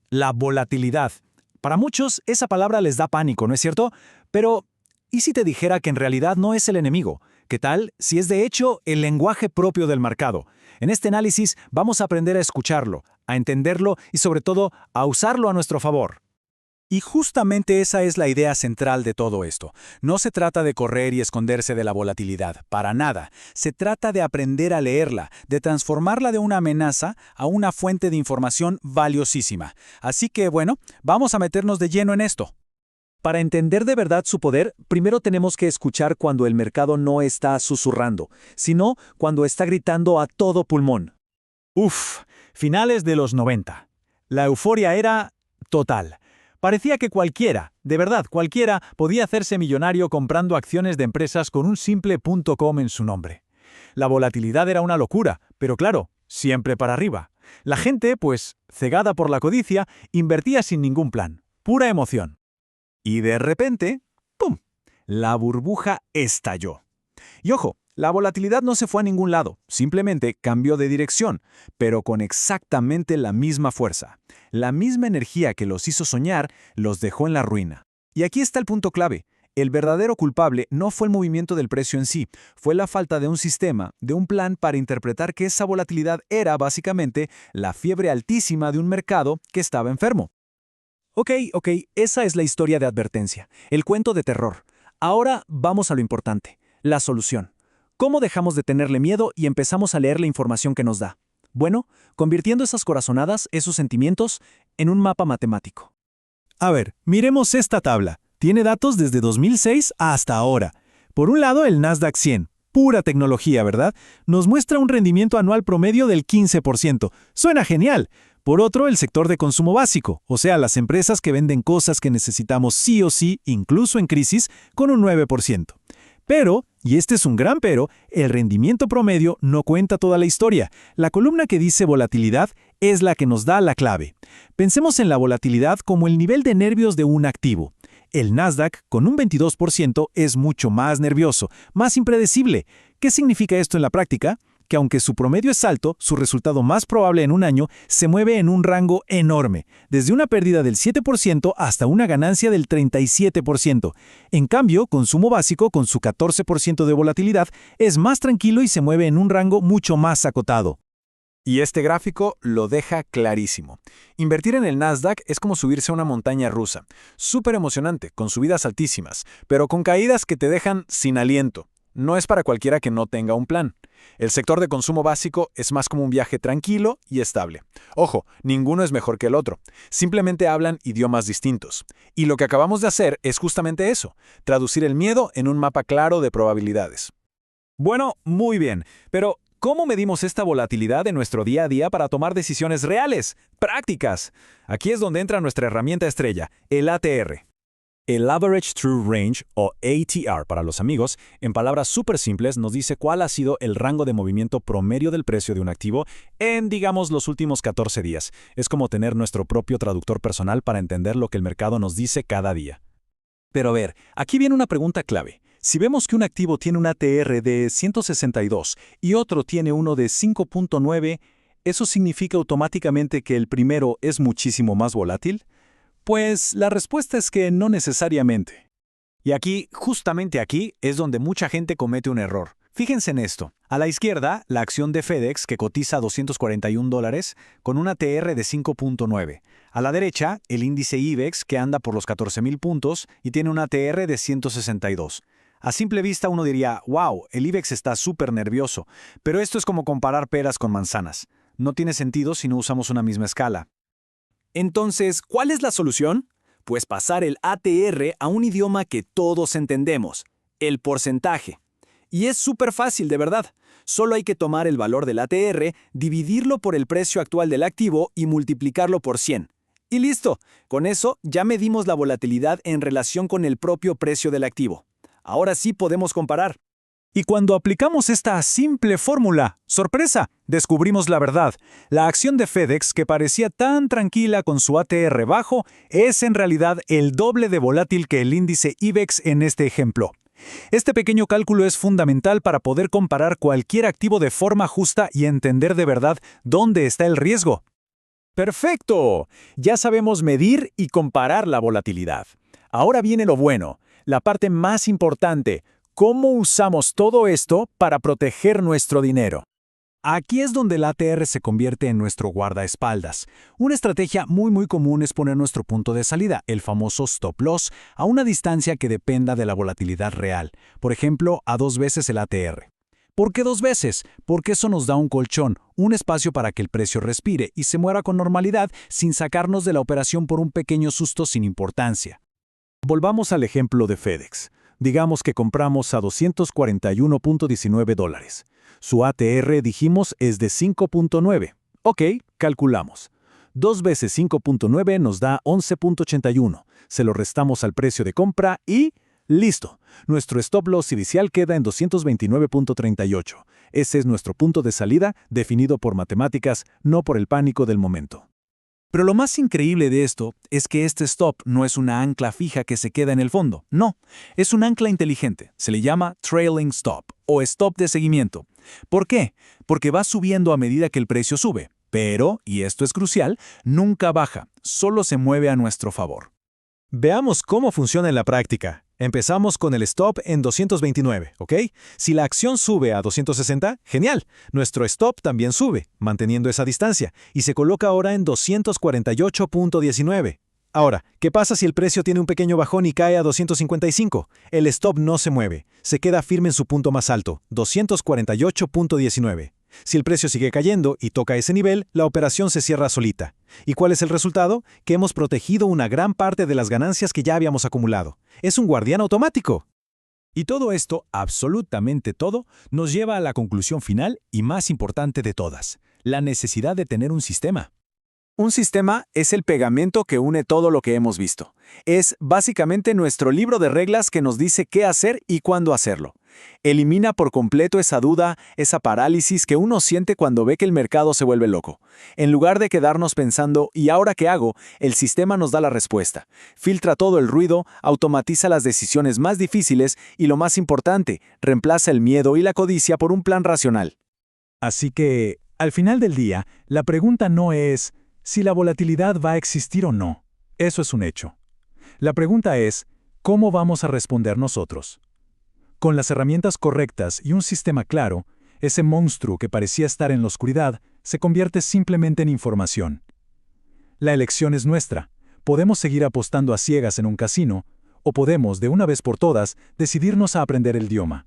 la volatilidad. Para muchos, esa palabra les da pánico, ¿no es cierto? Pero, ¿y si te dijera que en realidad no es el enemigo? ¿Qué tal si es de hecho el lenguaje propio del mercado? En este análisis vamos a aprender a escucharlo, a entenderlo y sobre todo a usarlo a nuestro favor. Y justamente esa es la idea central de todo esto. No se trata de correr y esconderse de la volatilidad, para nada. Se trata de aprender a leerla, de transformarla de una amenaza a una fuente de información valiosísima. Así que, bueno, vamos a meternos de lleno en esto. Para entender de verdad su poder, primero tenemos que escuchar cuando el mercado no está susurrando, sino cuando está gritando a todo pulmón. Finales de los 90. La euforia era total. Parecía que cualquiera, de verdad cualquiera, podía hacerse millonario comprando acciones de empresas con un simple .com en su nombre. La volatilidad era una locura, pero claro, siempre para arriba. La gente, pues, cegada por la codicia, invertía sin ningún plan, pura emoción. Y de repente, ¡pum!, la burbuja estalló. Y ojo, la volatilidad no se fue a ningún lado, simplemente cambió de dirección, pero con exactamente la misma fuerza. La misma energía que los hizo soñar los dejó en la ruina. Y aquí está el punto clave. El verdadero culpable no fue el movimiento del precio en sí, fue la falta de un sistema, de un plan para interpretar que esa volatilidad era básicamente la fiebre altísima de un mercado que estaba enfermo. Ok, esa es la historia de advertencia, el cuento de terror. Ahora vamos a lo importante, la solución. ¿Cómo dejamos de tenerle miedo y empezamos a leer la información que nos da? Bueno, convirtiendo esas corazonadas, esos sentimientos, en un mapa matemático. A ver, miremos esta tabla. Tiene datos desde 2006 hasta ahora. Por un lado, el Nasdaq 100, pura tecnología, ¿verdad? Nos muestra un rendimiento anual promedio del 15%. Suena genial. Por otro, el sector de consumo básico, o sea, las empresas que venden cosas que necesitamos sí o sí, incluso en crisis, con un 9%. Pero, y este es un gran pero, el rendimiento promedio no cuenta toda la historia. La columna que dice volatilidad es la que nos da la clave. Pensemos en la volatilidad como el nivel de nervios de un activo. El Nasdaq, con un 22%, es mucho más nervioso, más impredecible. ¿Qué significa esto en la práctica? Que aunque su promedio es alto, su resultado más probable en un año se mueve en un rango enorme, desde una pérdida del 7% hasta una ganancia del 37%. En cambio, consumo básico, con su 14% de volatilidad, es más tranquilo y se mueve en un rango mucho más acotado. Y este gráfico lo deja clarísimo. Invertir en el Nasdaq es como subirse a una montaña rusa. Súper emocionante, con subidas altísimas, pero con caídas que te dejan sin aliento. No es para cualquiera que no tenga un plan. El sector de consumo básico es más como un viaje tranquilo y estable. Ojo, ninguno es mejor que el otro. Simplemente hablan idiomas distintos. Y lo que acabamos de hacer es justamente eso, traducir el miedo en un mapa claro de probabilidades. Bueno, muy bien, pero ¿cómo medimos esta volatilidad en nuestro día a día para tomar decisiones reales, prácticas? Aquí es donde entra nuestra herramienta estrella, el ATR. El Average True Range, o ATR para los amigos, en palabras súper simples nos dice cuál ha sido el rango de movimiento promedio del precio de un activo en, digamos, los últimos 14 días. Es como tener nuestro propio traductor personal para entender lo que el mercado nos dice cada día. Pero a ver, aquí viene una pregunta clave. Si vemos que un activo tiene un ATR de 162 y otro tiene uno de 5.9, ¿eso significa automáticamente que el primero es muchísimo más volátil? Pues la respuesta es que no necesariamente. Y aquí, justamente aquí, es donde mucha gente comete un error. Fíjense en esto. A la izquierda, la acción de FedEx, que cotiza a $241, con una TR de 5.9. A la derecha, el índice IBEX, que anda por los 14,000 puntos y tiene una TR de 162. A simple vista uno diría, wow, el IBEX está súper nervioso. Pero esto es como comparar peras con manzanas. No tiene sentido si no usamos una misma escala. Entonces, ¿cuál es la solución? Pues pasar el ATR a un idioma que todos entendemos, el porcentaje. Y es súper fácil, de verdad. Solo hay que tomar el valor del ATR, dividirlo por el precio actual del activo y multiplicarlo por 100. Y listo, con eso ya medimos la volatilidad en relación con el propio precio del activo. Ahora sí podemos comparar. Y cuando aplicamos esta simple fórmula, ¡sorpresa!, descubrimos la verdad. La acción de FedEx, que parecía tan tranquila con su ATR bajo, es en realidad el doble de volátil que el índice IBEX en este ejemplo. Este pequeño cálculo es fundamental para poder comparar cualquier activo de forma justa y entender de verdad dónde está el riesgo. ¡Perfecto! Ya sabemos medir y comparar la volatilidad. Ahora viene lo bueno, la parte más importante, ¿cómo usamos todo esto para proteger nuestro dinero? Aquí es donde el ATR se convierte en nuestro guardaespaldas. Una estrategia muy común es poner nuestro punto de salida, el famoso stop loss, a una distancia que dependa de la volatilidad real, por ejemplo, a 2 veces el ATR. ¿Por qué 2 veces? Porque eso nos da un colchón, un espacio para que el precio respire y se muera con normalidad sin sacarnos de la operación por un pequeño susto sin importancia. Volvamos al ejemplo de FedEx. Digamos que compramos a $241.19. Su ATR, dijimos, es de 5.9. Ok, calculamos. 2 veces 5.9 nos da 11.81. Se lo restamos al precio de compra y listo. Nuestro stop loss inicial queda en 229.38. Ese es nuestro punto de salida, definido por matemáticas, no por el pánico del momento. Pero lo más increíble de esto es que este stop no es una ancla fija que se queda en el fondo. No, es un ancla inteligente. Se le llama trailing stop o stop de seguimiento. ¿Por qué? Porque va subiendo a medida que el precio sube. Pero, y esto es crucial, nunca baja, solo se mueve a nuestro favor. Veamos cómo funciona en la práctica. Empezamos con el stop en 229, ¿ok? Si la acción sube a 260, genial. Nuestro stop también sube, manteniendo esa distancia, y se coloca ahora en 248.19. Ahora, ¿qué pasa si el precio tiene un pequeño bajón y cae a 255? El stop no se mueve, se queda firme en su punto más alto, 248.19. Si el precio sigue cayendo y toca ese nivel, la operación se cierra solita. ¿Y cuál es el resultado? Que hemos protegido una gran parte de las ganancias que ya habíamos acumulado. Es un guardián automático. Y todo esto, absolutamente todo, nos lleva a la conclusión final y más importante de todas, la necesidad de tener un sistema. Un sistema es el pegamento que une todo lo que hemos visto. Es básicamente nuestro libro de reglas que nos dice qué hacer y cuándo hacerlo. Elimina por completo esa duda, esa parálisis que uno siente cuando ve que el mercado se vuelve loco. En lugar de quedarnos pensando, ¿y ahora qué hago?, el sistema nos da la respuesta. Filtra todo el ruido, automatiza las decisiones más difíciles y, lo más importante, reemplaza el miedo y la codicia por un plan racional. Así que, al final del día, la pregunta no es si la volatilidad va a existir o no. Eso es un hecho. La pregunta es, ¿cómo vamos a responder nosotros? Con las herramientas correctas y un sistema claro, ese monstruo que parecía estar en la oscuridad se convierte simplemente en información. La elección es nuestra. Podemos seguir apostando a ciegas en un casino, o podemos, de una vez por todas, decidirnos a aprender el idioma.